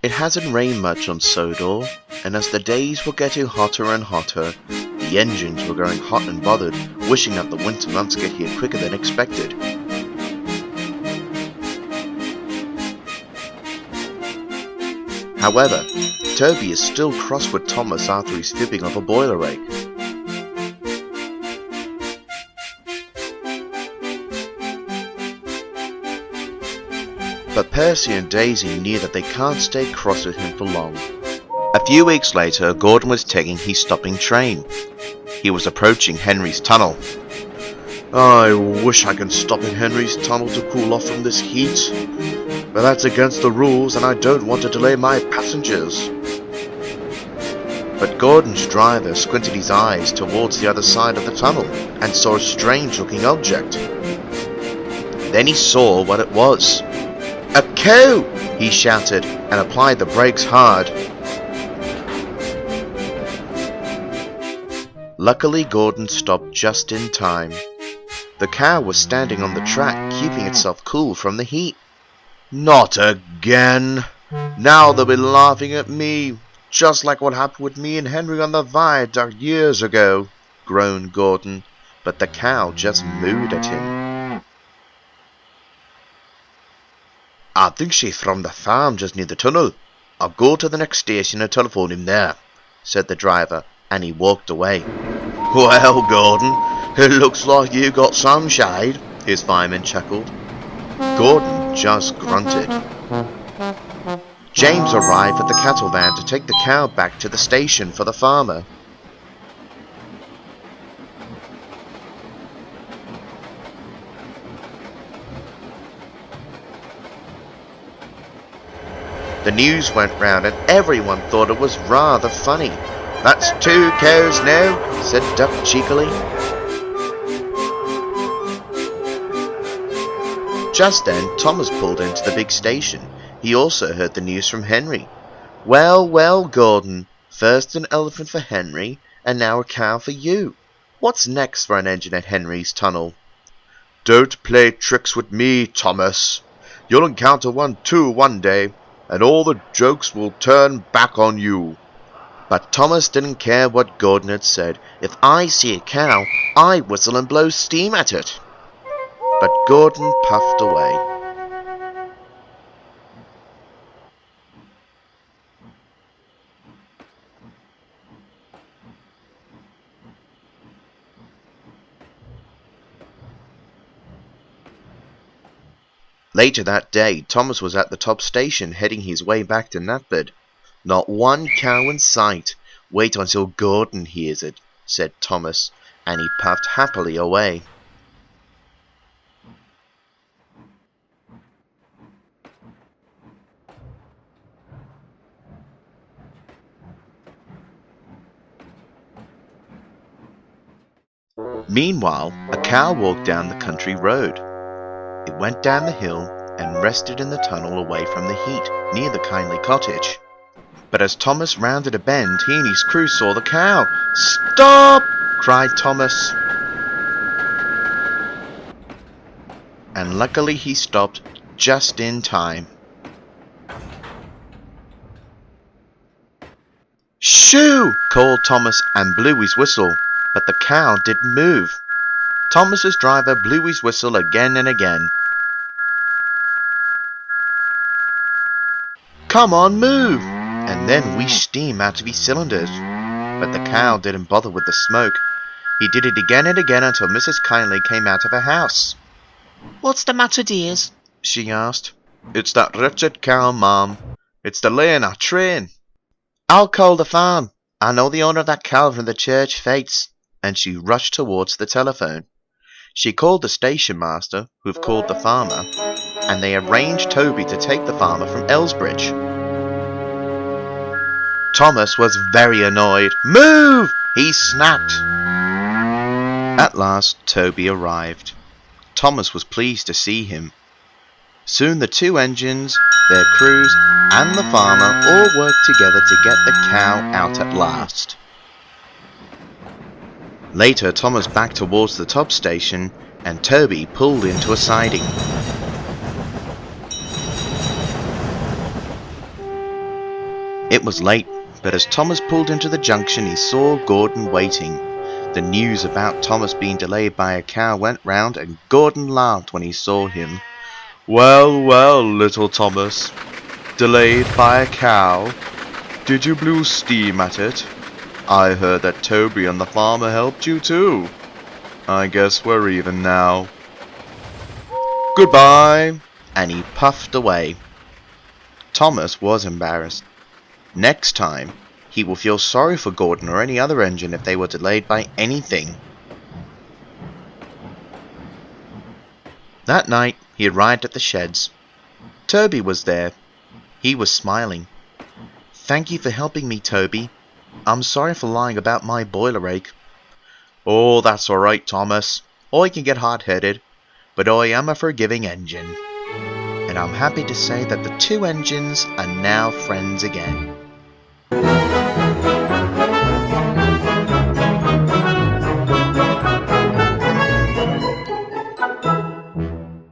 It hasn't rained much on Sodor, and as the days were getting hotter and hotter, the engines were growing hot and bothered, wishing that the winter months get here quicker than expected. However, Toby is still cross with Thomas after his fibbing of a boiler egg. But Percy and Daisy knew that they can't stay cross with him for long. A few weeks later, Gordon was taking his stopping train. He was approaching Henry's tunnel. I wish I could stop in Henry's tunnel to cool off from this heat, but that's against the rules and I don't want to delay my passengers. But Gordon's driver squinted his eyes towards the other side of the tunnel and saw a strange-looking object. Then he saw what it was. A cow! He shouted and applied the brakes hard. Luckily, Gordon stopped just in time. The cow was standing on the track, keeping itself cool from the heat. Not again! Now they'll be laughing at me, just like what happened with me and Henry on the viaduct years ago, groaned Gordon, but the cow just mooed at him. I think she's from the farm just near the tunnel. I'll go to the next station and telephone him there, said the driver, and he walked away. Well, Gordon, it looks like you got some shade, his fireman chuckled. Gordon just grunted. James arrived at the cattle van to take the cow back to the station for the farmer. The news went round and everyone thought it was rather funny. That's 2 cows now, said Duck cheekily. Just then, Thomas pulled into the big station. He also heard the news from Henry. Well, well, Gordon. First an elephant for Henry, and now a cow for you. What's next for an engine at Henry's tunnel? Don't play tricks with me, Thomas. You'll encounter one too one day, and all the jokes will turn back on you. But Thomas didn't care what Gordon had said. If I see a cow, I whistle and blow steam at it. But Gordon puffed away. Later that day, Thomas was at the top station heading his way back to Natford. Not one cow in sight. Wait until Gordon hears it, said Thomas, and he puffed happily away. Meanwhile, a cow walked down the country road. It went down the hill and rested in the tunnel away from the heat, near the kindly cottage. But as Thomas rounded a bend, he and his crew saw the cow. "Stop!" cried Thomas. And luckily he stopped just in time. "Shoo!" called Thomas and blew his whistle, but the cow didn't move. Thomas's driver blew his whistle again and again. "Come on, move!" and then wheeshed steam out of his cylinders. But the cow didn't bother with the smoke. He did it again and again until Mrs. Kindly came out of her house. "What's the matter, dears?" she asked. "It's that wretched cow, ma'am. It's delaying our train." "I'll call the farm. I know the owner of that cow from the church fetes." And she rushed towards the telephone. She called the station master, who've called the farmer, and they arranged Toby to take the farmer from Elsbridge. Thomas was very annoyed. "Move!" he snapped. At last, Toby arrived. Thomas was pleased to see him. Soon the two engines, their crews, and the farmer all worked together to get the cow out at last. Later, Tom was back towards the top station, and Toby pulled into a siding. It was late, but as Thomas pulled into the junction, he saw Gordon waiting. The news about Thomas being delayed by a cow went round, and Gordon laughed when he saw him. "Well, well, little Thomas. Delayed by a cow? Did you blow steam at it? I heard that Toby and the farmer helped you too. I guess we're even now. Goodbye," and he puffed away. Thomas was embarrassed. Next time, he will feel sorry for Gordon or any other engine if they were delayed by anything. That night, he arrived at the sheds. Toby was there. He was smiling. "Thank you for helping me, Toby. I'm sorry for lying about my boiler ache." "Oh, that's alright, Thomas. I can get hard-headed, but I am a forgiving engine." And I'm happy to say that the two engines are now friends again.